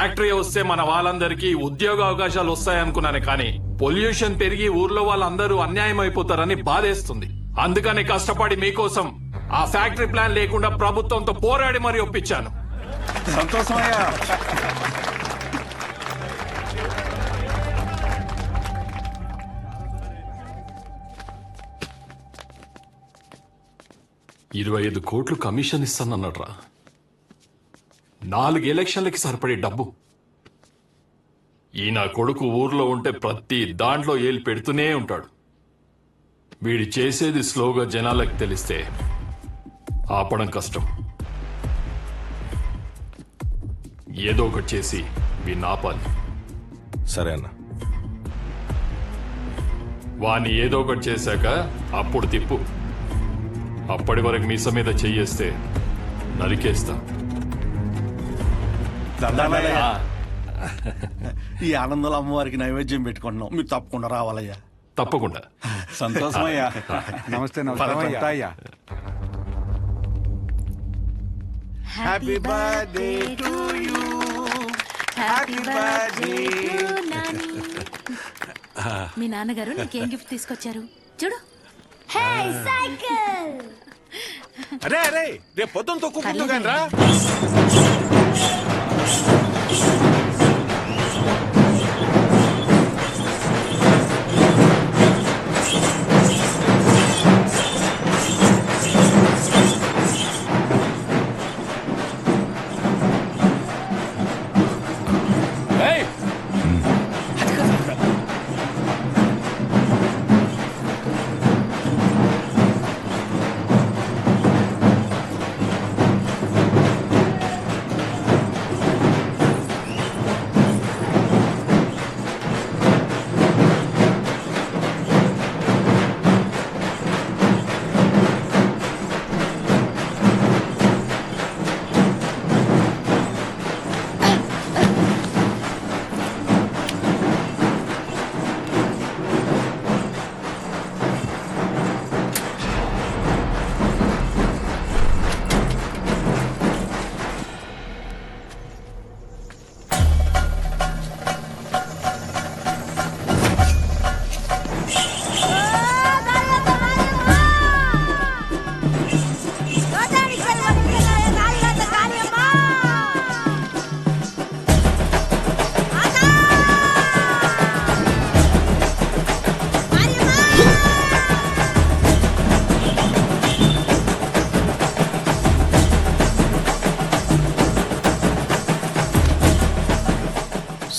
Factory వస్తే మన వాళ్ళందరికీ ఉద్యోగ అవకాశాలు వస్తాయనుకున్నాను, కానీ పొల్యూషన్ పెరిగి ఊర్లో వాళ్ళందరూ అన్యాయం అయిపోతారని బాధేస్తుంది. అందుకని కష్టపడి మీకోసం ఆ ఫ్యాక్టరీ ప్లాన్ లేకుండా ప్రభుత్వంతో పోరాడి మరీ ఒప్పించాను. సంతోషమయ్యా. 25 కోట్లు కమిషన్ ఇస్తానన్నట్రా. 4 ఎలక్షన్లకి సరిపడే డబ్బు. ఈ నా కొడుకు ఊర్లో ఉంటే ప్రతి దాంట్లో ఏలు పెడుతూనే ఉంటాడు. వీడి చేసేది స్లోగా జనాలకు తెలిస్తే ఆపడం కష్టం. ఏదో ఒకటి చేసి వీడిని ఆపాలి. సరే అన్న. వాణ్ణి ఏదో ఒకటి చేశాక అప్పుడు తిప్పు. అప్పటి వరకు మీస మీద చెయ్యేస్తే నరికేస్తా. ఈ ఆనందంలో అమ్మవారికి నైవేద్యం పెట్టుకుంటున్నాం, మీరు తప్పకుండా రావాలయ్యా. తప్పకుండా. సంతోషమయ్యా. నమస్తే నమస్తే అయ్యా. Happy birthday to you. Happy birthday. మీ నాన్నగారు నీకేం గిఫ్ట్ తీసుకొచ్చారు చూడు. సైకిల్. అరే అరే, రేపు పొద్దున్న తొక్కుందు కానీ రా.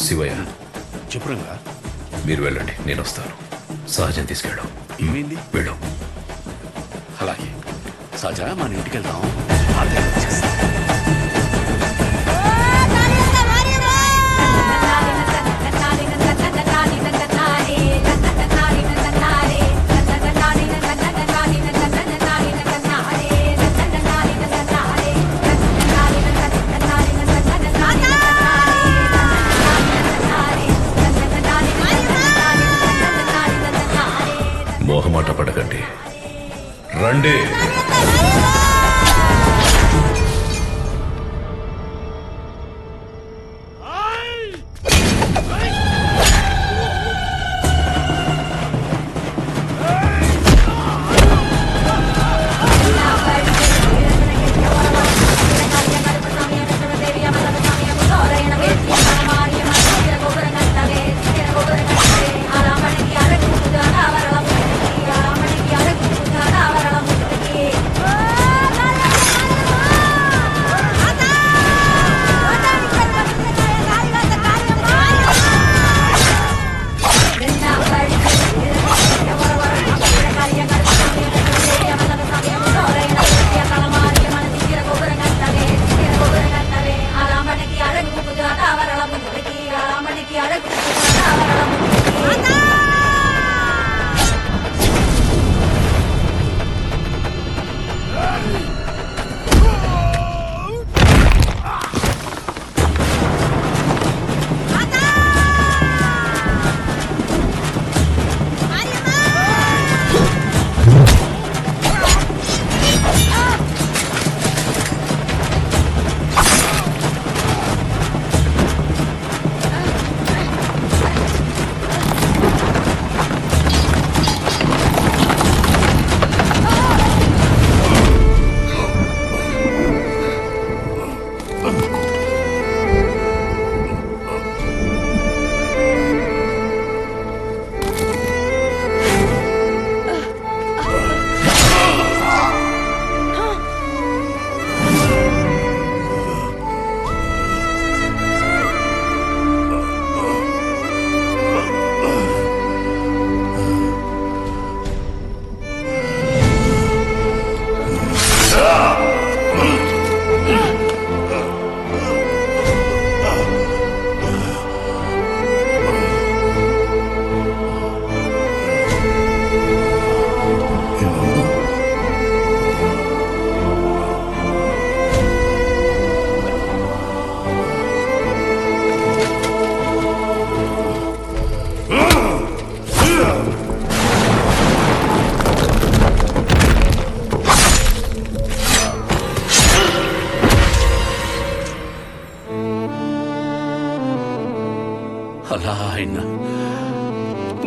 శివయ్య, చెప్పురంగా. మీరు వెళ్ళండి, నేను వస్తాను. సహజం తీసుకెళ్ళు. ఏమైంది? వెళ్ళు. అలాగే సజా, మన ఇంటికి వెళ్దాం. మోహమాట పడకండి, రండి. ఆ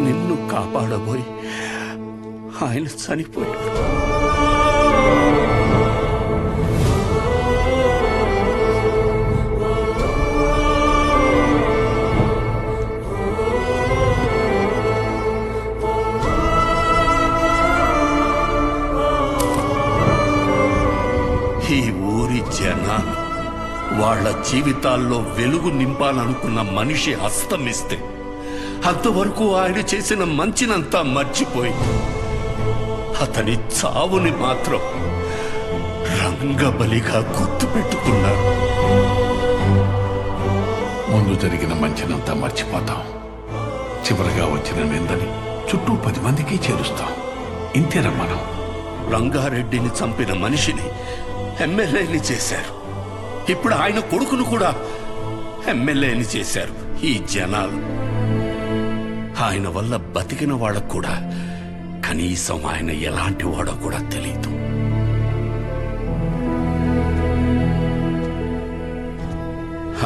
నిన్ను కాపాడబోయి ఆయన చనిపోయాడు. ఈ ఊరి జనాలు వాళ్ళ జీవితాల్లో వెలుగు నింపాలనుకున్న మనిషి అస్తమిస్తే అంతవరకు ఆయన చేసిన మంచినంతా మర్చిపోయి అతని చావుని మాత్రం రంగబలిగా గుర్తుపెట్టుకున్నారు. ముందు జరిగిన మంచినంతా మర్చిపోతాం, చివరిగా వచ్చిన నిందని చుట్టూ 10 మందికి చేరుస్తాం. ఇంతేనా మనం? రంగారెడ్డిని చంపిన మనిషిని ఎమ్మెల్యేని చేశారు. ఇప్పుడు ఆయన కొడుకును కూడా ఎమ్మెల్యేని చేశారు ఈ జనాలు. ఆయన వల్ల బతికిన వాళ్ళకు కూడా కనీసం ఆయన ఎలాంటి వాడో కూడా తెలియదు.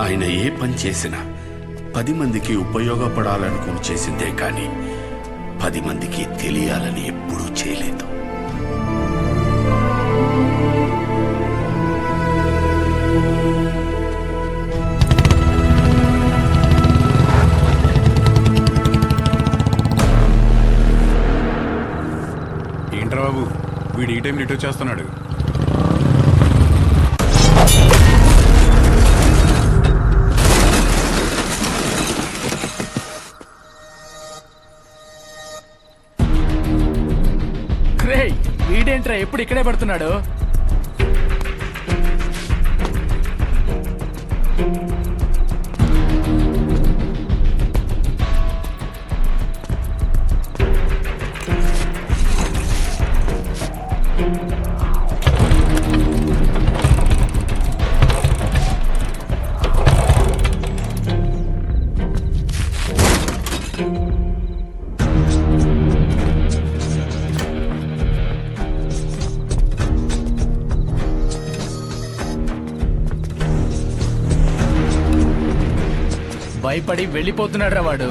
ఆయన ఏ పని చేసినా 10 మందికి ఉపయోగపడాలనుకుని చేసిందే కానీ 10 మందికి తెలియాలని ఎప్పుడూ చేయలేదు. ఏంట్రా బాబు, వీడు ఈ టైం రిటర్న్ చేస్తున్నాడు. వీడేంట్రా ఎప్పుడు ఇక్కడే పడుతున్నాడు? భయపడి వెళ్ళిపోతున్నాడు రా వాడు.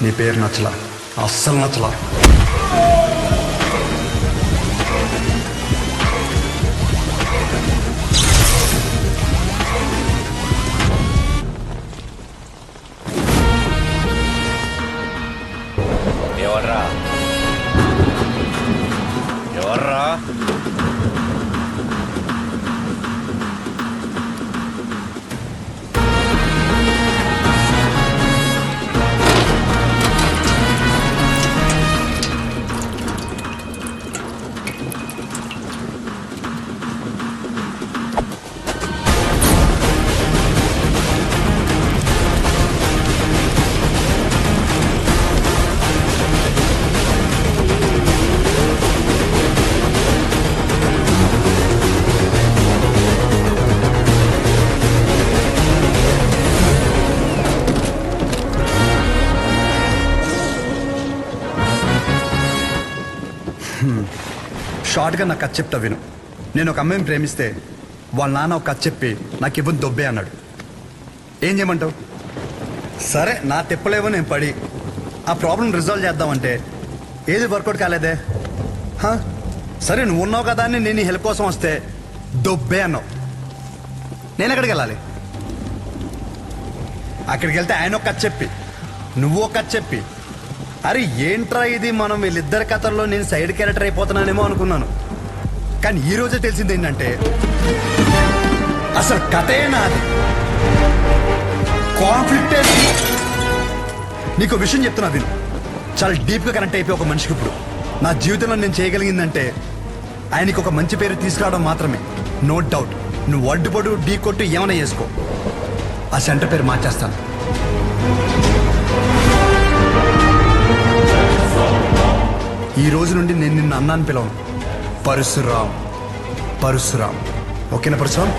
నీ పేరు నచ్చలా, అస్సలు నచ్చలా. ఎవర్రా ఎవర్రా? షార్ట్గా నాకు కథ చెప్తా విను. నేను ఒక అమ్మాయిని ప్రేమిస్తే వాళ్ళ నాన్న ఒక కథ చెప్పి నాకు ఇవ్వని దొబ్బే అన్నాడు. ఏం చేయమంటావు? సరే నా తిప్పలేవో నేను పడి ఆ ప్రాబ్లం రిజాల్వ్ చేద్దామంటే ఏది వర్కౌట్ కాలేదే. సరే నువ్వు ఉన్నావు కదా అని నేను హెల్ప్ కోసం వస్తే దొబ్బే అన్నావు. నేను ఎక్కడికి వెళ్ళాలి? అక్కడికి వెళ్తే ఆయన ఒక కథ చెప్పి నువ్వు ఒక కథ చెప్పి, అరే ఏంట్రా ఇది, మనం వీళ్ళిద్దరి కథల్లో నేను సైడ్ క్యారెక్టర్ అయిపోతున్నానేమో అనుకున్నాను. కానీ ఈ రోజే తెలిసింది ఏంటంటే అసలు కథే నాది, కాన్ఫ్లిక్టే. నీకు విషయం చెప్తున్నా విను. చాలా డీప్గా కనెక్ట్ అయిపోయి ఒక మనిషికి ఇప్పుడు నా జీవితంలో నేను చేయగలిగిందంటే ఆయనకి ఒక మంచి పేరు తీసుకురావడం మాత్రమే. నో డౌట్, నువ్వు అడ్డుపడు ఢీ కొట్టు ఏమైనా చేసుకో, ఆ సెంటర్ పేరు మార్చేస్తాను. ఈ రోజు నుండి నేను నిన్ను అన్నాను పిలవను, పరశురాం. పరశురాం, ఓకేనా పరశురాం?